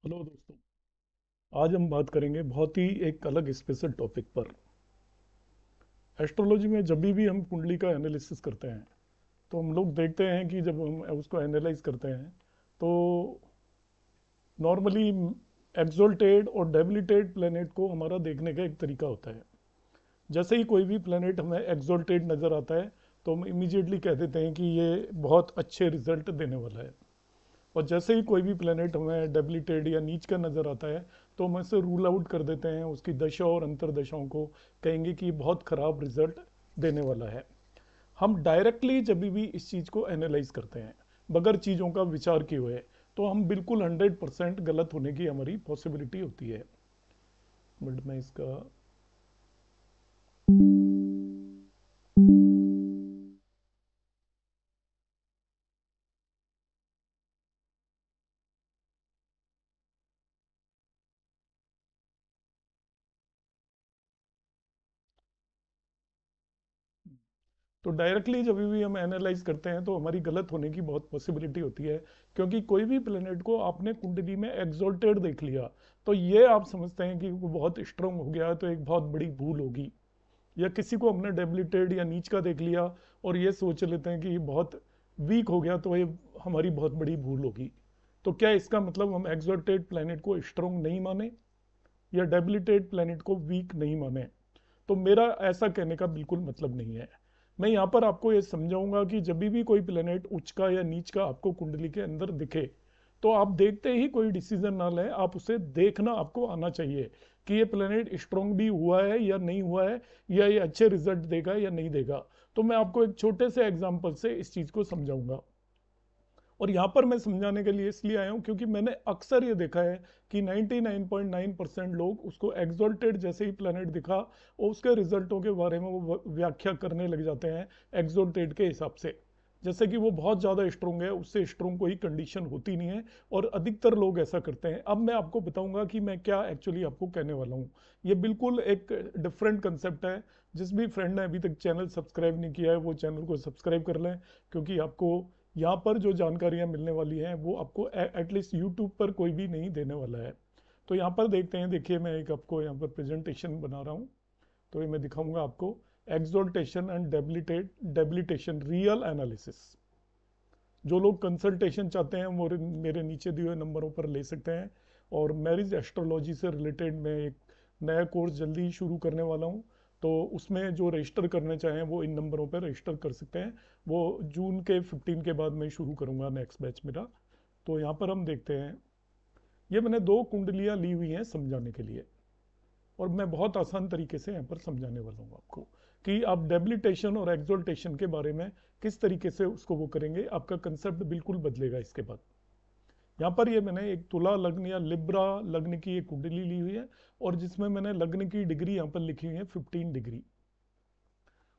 Hello दोस्तों। आज हम बात करेंगे बहुत ही एक अलग स्पेशल टॉपिक पर। एस्ट्रोलॉजी में जब भी हम कुंडली का एनालिसिस करते हैं तो हम लोग देखते हैं कि जब हम उसको एनालाइज करते हैं तो नॉर्मली एक्सोल्टेड और डेबिलिटेड प्लेनेट को हमारा देखने का एक तरीका होता है। जैसे ही कोई भी प्लेनेट हमें एक्सोल्टेड नज़र आता है तो हम इमीडिएटली कह देते हैं कि ये बहुत अच्छे रिजल्ट देने वाला है। और जैसे ही कोई भी प्लेनेट हमें डेबिलिटेड या नीच का नज़र आता है तो हम इसे रूल आउट कर देते हैं, उसकी दशा और अंतर्दशाओं को कहेंगे कि बहुत ख़राब रिजल्ट देने वाला है। हम डायरेक्टली जब भी इस चीज़ को एनालाइज करते हैं बगैर चीज़ों का विचार किए हुए, तो हम बिल्कुल 100% गलत होने की हमारी पॉसिबिलिटी होती है। बट मैं इसका तो डायरेक्टली जब भी हम एनालाइज करते हैं तो हमारी गलत होने की बहुत पॉसिबिलिटी होती है। क्योंकि कोई भी प्लेनेट को आपने कुंडली में एग्जॉल्टेड देख लिया तो ये आप समझते हैं कि वो बहुत स्ट्रांग हो गया, तो एक बहुत बड़ी भूल होगी। या किसी को हमने डेबिलिटेड या नीच का देख लिया और ये सोच लेते हैं कि ये बहुत वीक हो गया, तो ये हमारी बहुत बड़ी भूल होगी। तो क्या इसका मतलब हम एग्जॉल्टेड प्लेनेट को स्ट्रांग नहीं माने या डेबिलिटेड प्लेनेट को वीक नहीं माने? तो मेरा ऐसा कहने का बिल्कुल मतलब नहीं है। मैं यहाँ पर आपको ये समझाऊंगा कि जब भी कोई प्लेनेट उच्च का या नीच का आपको कुंडली के अंदर दिखे तो आप देखते ही कोई डिसीजन ना लें, आप उसे देखना आपको आना चाहिए कि ये प्लेनेट स्ट्रांग भी हुआ है या नहीं हुआ है, या ये अच्छे रिजल्ट देगा या नहीं देगा। तो मैं आपको एक छोटे से एग्जाम्पल से इस चीज़ को समझाऊंगा। और यहाँ पर मैं समझाने के लिए इसलिए आया हूँ क्योंकि मैंने अक्सर ये देखा है कि 99.9% लोग उसको एग्जॉल्टेड जैसे ही प्लेनेट दिखा और उसके रिजल्टों के बारे में वो व्याख्या करने लग जाते हैं एग्जॉल्टेड के हिसाब से। जैसे कि वो बहुत ज़्यादा स्ट्रोंग है, उससे स्ट्रोंग कोई कंडीशन होती नहीं है। और अधिकतर लोग ऐसा करते हैं। अब मैं आपको बताऊंगा कि मैं क्या एक्चुअली आपको कहने वाला हूँ। ये बिल्कुल एक डिफरेंट कंसेप्ट है। जिस भी फ्रेंड ने अभी तक चैनल सब्सक्राइब नहीं किया है वो चैनल को सब्सक्राइब कर लें, क्योंकि आपको यहाँ पर जो जानकारियाँ मिलने वाली हैं वो आपको एटलीस्ट यूट्यूब पर कोई भी नहीं देने वाला है। तो यहाँ पर देखते हैं, देखिए मैं एक आपको यहाँ पर प्रेजेंटेशन बना रहा हूँ। तो ये मैं दिखाऊंगा आपको exaltation and debilitation real analysis. जो लोग कंसल्टेशन चाहते हैं वो मेरे नीचे दिए हुए नंबरों पर ले सकते हैं। और मैरिज एस्ट्रोलॉजी से रिलेटेड मैं एक नया कोर्स जल्दी ही शुरू करने वाला हूँ। तो उसमें जो रजिस्टर करना चाहें वो इन नंबरों पर रजिस्टर कर सकते हैं। वो जून के 15 के बाद मैं शुरू करूँगा नेक्स्ट बैच मेरा। तो यहाँ पर हम देखते हैं, ये मैंने दो कुंडलियाँ ली हुई हैं समझाने के लिए। और मैं बहुत आसान तरीके से यहाँ पर समझाने वाला हूँ आपको कि आप डेबिलिटेशन और एक्सोल्टेशन के बारे में किस तरीके से उसको वो करेंगे। आपका कंसेप्ट बिल्कुल बदलेगा इसके बाद। यहाँ पर ये मैंने एक तुला लग्न या लिब्रा लग्न की एक कुंडली ली हुई है और जिसमें मैंने लग्न की डिग्री यहाँ पर लिखी हुई है 15 डिग्री।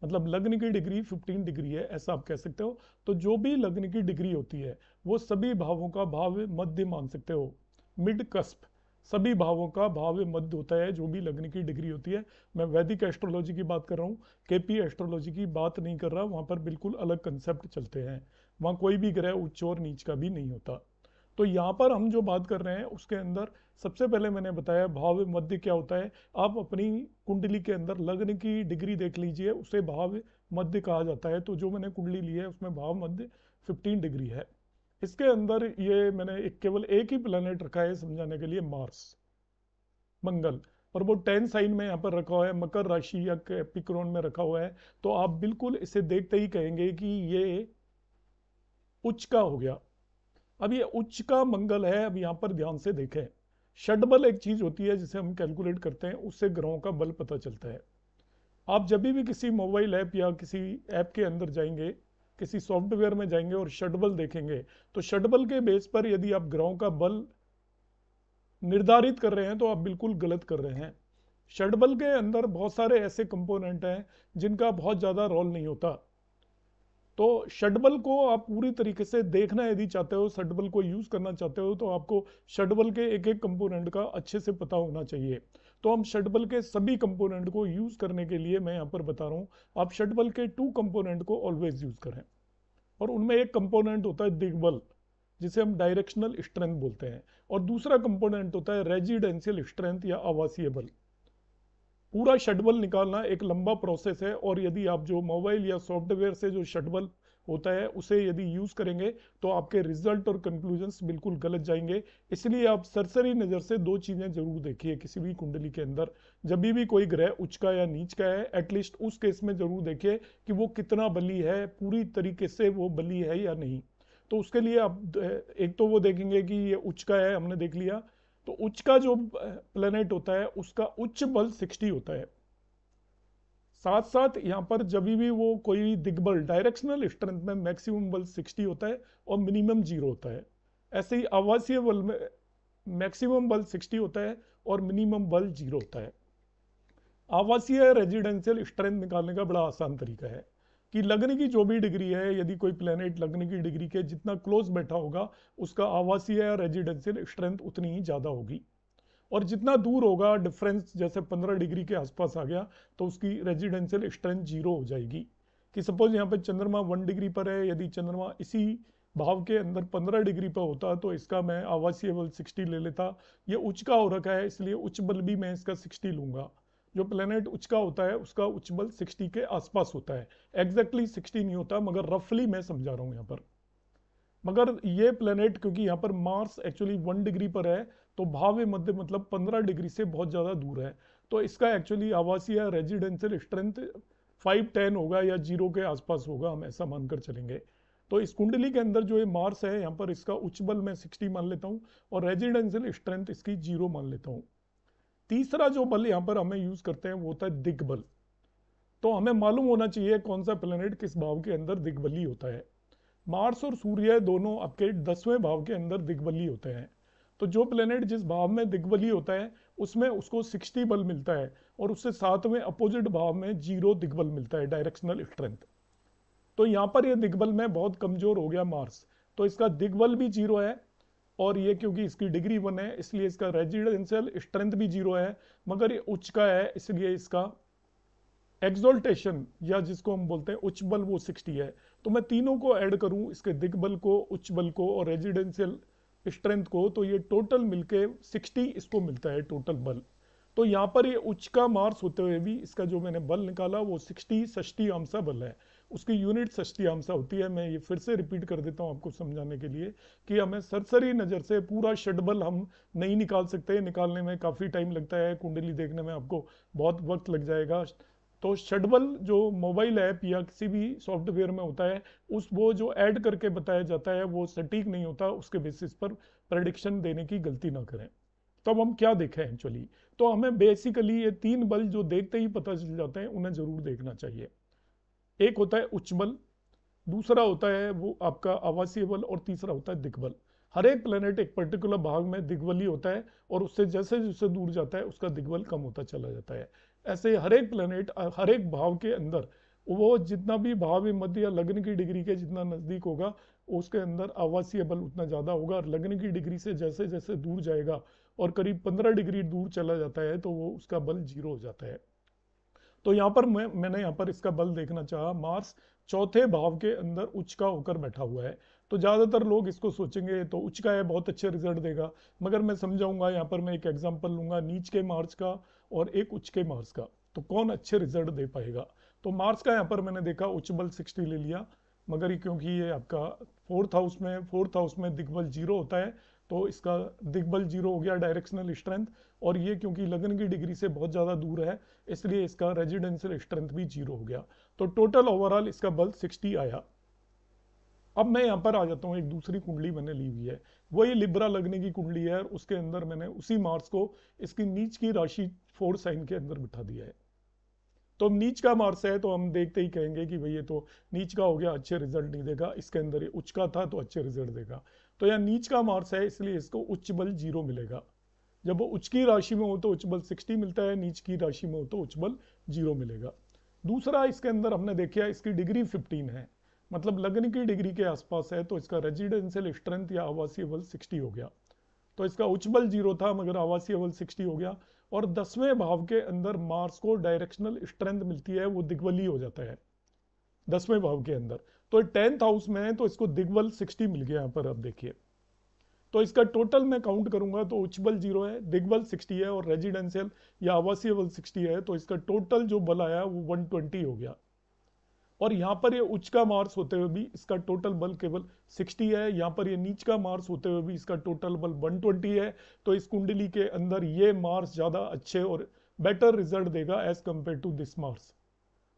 मतलब लग्न की डिग्री 15 डिग्री है ऐसा आप कह सकते हो। तो जो भी लग्न की डिग्री होती है वो सभी भावों का भाव मध्य मान सकते हो, मिड कस्प। सभी भावों का भाव मध्य होता है जो भी लग्न की डिग्री होती है। मैं वैदिक एस्ट्रोलॉजी की बात कर रहा हूँ, केपी एस्ट्रोलॉजी की बात नहीं कर रहा। वहाँ पर बिल्कुल अलग कंसेप्ट चलते हैं। वहाँ कोई भी ग्रह उच्च और नीच का भी नहीं होता। तो यहाँ पर हम जो बात कर रहे हैं उसके अंदर सबसे पहले मैंने बताया भाव मध्य क्या होता है। आप अपनी कुंडली के अंदर लग्न की डिग्री देख लीजिए, उसे भाव मध्य कहा जाता है। तो जो मैंने कुंडली ली है उसमें भाव मध्य 15 डिग्री है। इसके अंदर ये मैंने केवल एक ही प्लेनेट रखा है समझाने के लिए, मार्स, मंगल। और वो 10 साइन में यहाँ पर रखा हुआ है, मकर राशि या कैप्रिकॉर्न में रखा हुआ है। तो आप बिल्कुल इसे देखते ही कहेंगे कि ये उच्च का हो गया। अब ये उच्च का मंगल है। अब यहाँ पर ध्यान से देखें, षडबल एक चीज होती है जिसे हम कैलकुलेट करते हैं, उससे ग्रहों का बल पता चलता है। आप जब भी किसी मोबाइल ऐप या किसी ऐप के अंदर जाएंगे, किसी सॉफ्टवेयर में जाएंगे और षडबल देखेंगे, तो षडबल के बेस पर यदि आप ग्रहों का बल निर्धारित कर रहे हैं तो आप बिल्कुल गलत कर रहे हैं। षडबल के अंदर बहुत सारे ऐसे कंपोनेंट हैं जिनका बहुत ज़्यादा रोल नहीं होता। तो षटबल को आप पूरी तरीके से देखना यदि चाहते हो, षटबल को यूज करना चाहते हो, तो आपको षटबल के एक एक कंपोनेंट का अच्छे से पता होना चाहिए। तो हम षटबल के सभी कंपोनेंट को यूज करने के लिए मैं यहाँ पर बता रहा हूँ, आप षटबल के 2 कंपोनेंट को ऑलवेज यूज करें। और उनमें एक कंपोनेंट होता है दिग्बल। जिसे हम डायरेक्शनल स्ट्रेंथ बोलते हैं। और दूसरा कंपोनेंट होता है रेजिडेंशियल स्ट्रेंथ या आवासीय बल। पूरा शटबल निकालना एक लंबा प्रोसेस है, और यदि आप जो मोबाइल या सॉफ्टवेयर से जो शटबल होता है उसे यदि यूज करेंगे तो आपके रिजल्ट और कंक्लूजन्स बिल्कुल गलत जाएंगे। इसलिए आप सरसरी नज़र से दो चीज़ें जरूर देखिए किसी भी कुंडली के अंदर। जब भी कोई ग्रह उच्च का या नीच का है, एटलीस्ट उस केस में जरूर देखिए कि वो कितना बली है, पूरी तरीके से वो बली है या नहीं। तो उसके लिए आप एक तो वो देखेंगे कि ये उच्च का है, हमने देख लिया। तो उच्च का जो प्लेनेट होता है उसका उच्च बल 60 होता है। साथ साथ यहाँ पर जब भी वो कोई दिग्बल डायरेक्शनल स्ट्रेंथ में मैक्सिमम बल 60 होता है और मिनिमम 0 होता है। ऐसे ही आवासीय बल में मैक्सिमम बल 60 होता है और मिनिमम बल 0 होता है। आवासीय रेजिडेंशियल स्ट्रेंथ निकालने का बड़ा आसान तरीका है कि लगने की जो भी डिग्री है, यदि कोई प्लेनेट लगने की डिग्री के जितना क्लोज बैठा होगा उसका आवासीय या रेजिडेंशियल स्ट्रेंथ उतनी ही ज़्यादा होगी। और जितना दूर होगा डिफरेंस, जैसे 15 डिग्री के आसपास आ गया तो उसकी रेजिडेंशियल स्ट्रेंथ 0 हो जाएगी। कि सपोज यहाँ पे चंद्रमा 1 डिग्री पर है, यदि चंद्रमा इसी भाव के अंदर 15 डिग्री पर होता तो इसका मैं आवासीय बल 60 ले लेता। ये उच्च का हो रखा है इसलिए उच्च बल भी मैं इसका 60 लूंगा। जो प्लेनेट उच्च का होता है उसका उच्च बल 60 के आसपास होता है। एग्जैक्टली 60 नहीं होता, मगर रफली मैं समझा रहा हूँ यहाँ पर। मगर ये प्लेनेट क्योंकि यहाँ पर मार्स एक्चुअली 1 डिग्री पर है, तो भाव मध्य मतलब 15 डिग्री से बहुत ज़्यादा दूर है। तो इसका एक्चुअली आवासीय रेजिडेंशियल स्ट्रेंथ 510 होगा या 0 के आसपास होगा, हम ऐसा मानकर चलेंगे। तो इस कुंडली के अंदर जो ये मार्स है यहाँ पर इसका उच्च बल मैं 60 मान लेता हूँ और रेजिडेंशियल स्ट्रेंथ इसकी 0 मान लेता हूँ। तीसरा जो बल यहाँ पर हमें यूज करते हैं वो होता है दिग्बल। तो हमें मालूम होना चाहिए कौन सा प्लेनेट किस भाव के अंदर दिग्बली होता है। मार्स और सूर्य दोनों आपके 10वें भाव के अंदर दिग्बली होते हैं। तो जो प्लेनेट जिस भाव में दिग्बली होता है उसमें उसको 60 बल मिलता है और उससे 7वें अपोजिट भाव में 0 दिग्बल मिलता है, डायरेक्शनल स्ट्रेंथ। तो यहाँ पर ये दिग्बल में बहुत कमजोर हो गया मार्स, तो इसका दिग्बल भी 0 है। और ये क्योंकि इसकी डिग्री 1 है इसलिए इसका रेजिडेंशियल स्ट्रेंथ भी 0 है। मगर ये उच्च का है इसलिए इसका एक्सोल्टेशन या जिसको हम बोलते हैं उच्च बल वो 60 है। तो मैं तीनों को ऐड करूं, इसके दिग्बल को, उच्च बल को और रेजिडेंशियल स्ट्रेंथ को, तो ये टोटल मिलके 60 इसको मिलता है टोटल बल। तो यहाँ पर ये उच्च का मार्स होते हुए भी इसका जो मैंने बल निकाला वो 60 षष्टी आमसा बल है। उसकी यूनिट षष्टी आमसा होती है। मैं ये फिर से रिपीट कर देता हूँ आपको समझाने के लिए कि हमें सरसरी नज़र से पूरा षटबल हम नहीं निकाल सकते, निकालने में काफ़ी टाइम लगता है, कुंडली देखने में आपको बहुत वक्त लग जाएगा। तो षटबल जो मोबाइल ऐप या किसी भी सॉफ्टवेयर में होता है उस वो जो ऐड करके बताया जाता है वो सटीक नहीं होता, उसके बेसिस पर प्रेडिक्शन देने की गलती ना करें। तो अब हम क्या देखें एक्चुअली, तो हमें बेसिकली ये 3 बल जो देखते ही पता चल जाते हैं उन्हें जरूर देखना चाहिए। एक होता है उच्च बल, दूसरा होता है वो आपका आवासीय बल और तीसरा होता है दिग्बल। हर एक प्लेनेट एक पर्टिकुलर भाग में दिग्बली होता है और उससे जैसे जैसे दूर जाता है उसका दिग्बल कम होता चला जाता है। ऐसे हर एक प्लेनेट हर एक भाव के अंदर वो जितना भी भाव मध्य या लग्न की डिग्री के जितना नजदीक होगा उसके अंदर आवासीय बल उतना ज्यादा होगा। और लग्न की डिग्री से जैसे जैसे दूर जाएगा और करीब 15 डिग्री दूर चला जाता है तो वो उसका बल 0 हो जाता है। तो यहाँ पर मैंने यहाँ पर इसका बल देखना चाहा। मार्स चौथे भाव के अंदर उच्च का होकर बैठा हुआ है। तो ज्यादातर लोग इसको सोचेंगे तो उच्च का है बहुत अच्छे रिजल्ट देगा, मगर मैं समझाऊंगा। यहाँ पर मैं एक एग्जांपल लूंगा नीच के मार्स का और एक उच्च के मार्स का, तो कौन अच्छे रिजल्ट दे पाएगा। तो मार्स का यहाँ पर मैंने देखा उच्च बल 60 ले लिया, मगर ये क्योंकि ये आपका फोर्थ हाउस में दिग्बल 0 होता है तो इसका दिग्बल 0 हो गया, डायरेक्शनल स्ट्रेंथ। और ये क्योंकि लगन की डिग्री से बहुत ज़्यादा दूर है इसलिए इसका रेजिडेंशियल स्ट्रेंथ भी 0 हो गया। तो टोटल ओवरऑल इसका बल 60 आया। अब मैं यहाँ पर आ जाता हूँ, एक दूसरी कुंडली मैंने ली हुई है, वही लिब्रा लगने की कुंडली है और उसके अंदर मैंने उसी मार्स को इसकी नीच की राशि 4 साइन के अंदर बिठा दिया है। तो अब नीच का मार्स है तो हम देखते ही कहेंगे कि भाई ये तो नीच का हो गया, अच्छे रिजल्ट नहीं देगा। इसके अंदर ये उच्च का था तो अच्छे रिजल्ट देगा। तो यहाँ नीच का मार्स है इसलिए इसको उच्च बल 0 मिलेगा। जब वो उच्च की राशि में हो तो उच्च बल 60 मिलता है, नीच की राशि में हो तो उच्च बल 0 मिलेगा। दूसरा इसके अंदर हमने देखा इसकी डिग्री 15 है, मतलब लग्न की डिग्री के आसपास है, तो इसका रेजिडेंशियल स्ट्रेंथ या आवासीय बल 60 हो गया। तो इसका उच्च बल 0 था मगर आवासीय बल 60 हो गया। और 10वें भाव के अंदर मार्स को डायरेक्शनल स्ट्रेंथ मिलती है, वो दिग्बली हो जाता है 10वें भाव के अंदर। तो 10th हाउस में है तो इसको दिग्बल 60 मिल गया। यहाँ पर अब देखिए तो इसका टोटल मैं काउंट करूंगा तो उच्च बल 0 है, दिग्बल 60 है और रेजिडेंशियल या आवासीय बल 60 है, तो इसका टोटल जो बल आया वो 120 हो गया। और यहाँ पर ये उच्च का मार्स होते हुए भी इसका टोटल बल केवल 60 है, यहाँ पर ये नीच का मार्स होते हुए भी इसका टोटल बल 120 है। तो इस कुंडली के अंदर ये मार्स ज़्यादा अच्छे और बेटर रिजल्ट देगा as compared to this MARS.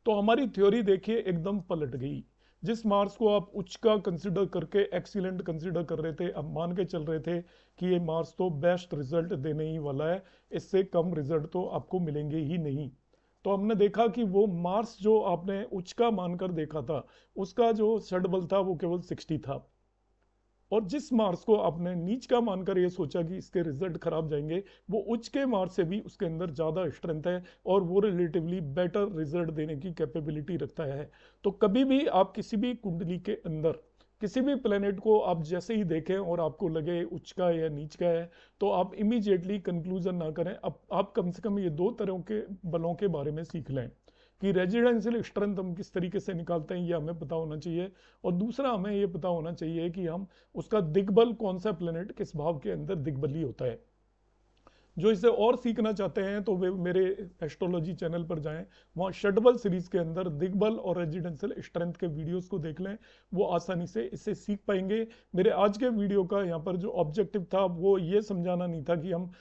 तो हमारी थ्योरी देखिए एकदम पलट गई। जिस मार्स को आप उच्च का कंसिडर करके एक्सीलेंट कंसिडर कर रहे थे, अब मान के चल रहे थे कि ये मार्स तो बेस्ट रिजल्ट देने ही वाला है, इससे कम रिजल्ट तो आपको मिलेंगे ही नहीं। तो हमने देखा कि वो मार्स जो आपने उच्च का मानकर देखा था, उसका जो षड बल था वो केवल 60 था। और जिस मार्स को आपने नीच का मानकर ये सोचा कि इसके रिजल्ट खराब जाएंगे, वो उच्च के मार्स से भी उसके अंदर ज़्यादा स्ट्रेंथ है और वो रिलेटिवली बेटर रिजल्ट देने की कैपेबिलिटी रखता है। तो कभी भी आप किसी भी कुंडली के अंदर किसी भी प्लेनेट को आप जैसे ही देखें और आपको लगे उच्च का या नीच का है, तो आप इमीडिएटली कंक्लूजन ना करें। आप कम से कम ये दो तरह के बलों के बारे में सीख लें कि रेजिडेंशियल स्ट्रेंथ हम किस तरीके से निकालते हैं, ये हमें पता होना चाहिए। और दूसरा हमें ये पता होना चाहिए कि हम उसका दिग्बल कौन सा प्लेनेट किस भाव के अंदर दिग्बली होता है। जो इसे और सीखना चाहते हैं तो वे मेरे एस्ट्रोलॉजी चैनल पर जाएं, वहाँ षटबल सीरीज के अंदर दिग्बल और रेजिडेंशियल स्ट्रेंथ के वीडियोस को देख लें, वो आसानी से इससे सीख पाएंगे। मेरे आज के वीडियो का यहाँ पर जो ऑब्जेक्टिव था वो ये समझाना नहीं था कि हम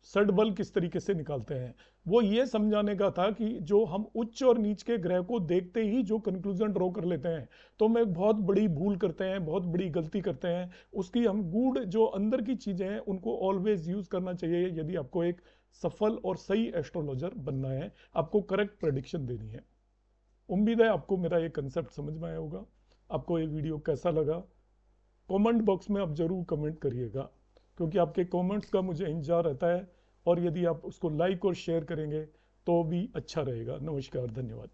षड बल किस तरीके से निकालते हैं, वो ये समझाने का था कि जो हम उच्च और नीच के ग्रह को देखते ही जो कंक्लूजन ड्रॉ कर लेते हैं, तो हम एक बहुत बड़ी भूल करते हैं, बहुत बड़ी गलती करते हैं। उसकी हम गूढ़ जो अंदर की चीजें हैं उनको ऑलवेज यूज करना चाहिए यदि आपको एक सफल और सही एस्ट्रोलॉजर बनना है, आपको करेक्ट प्रेडिक्शन देनी है। उम्मीद है आपको मेरा ये कंसेप्ट समझ में आया होगा। आपको ये वीडियो कैसा लगा कमेंट बॉक्स में आप जरूर कमेंट करिएगा, क्योंकि आपके कमेंट्स का मुझे इंतजार रहता है। और यदि आप उसको लाइक और शेयर करेंगे तो भी अच्छा रहेगा। नमस्कार, धन्यवाद।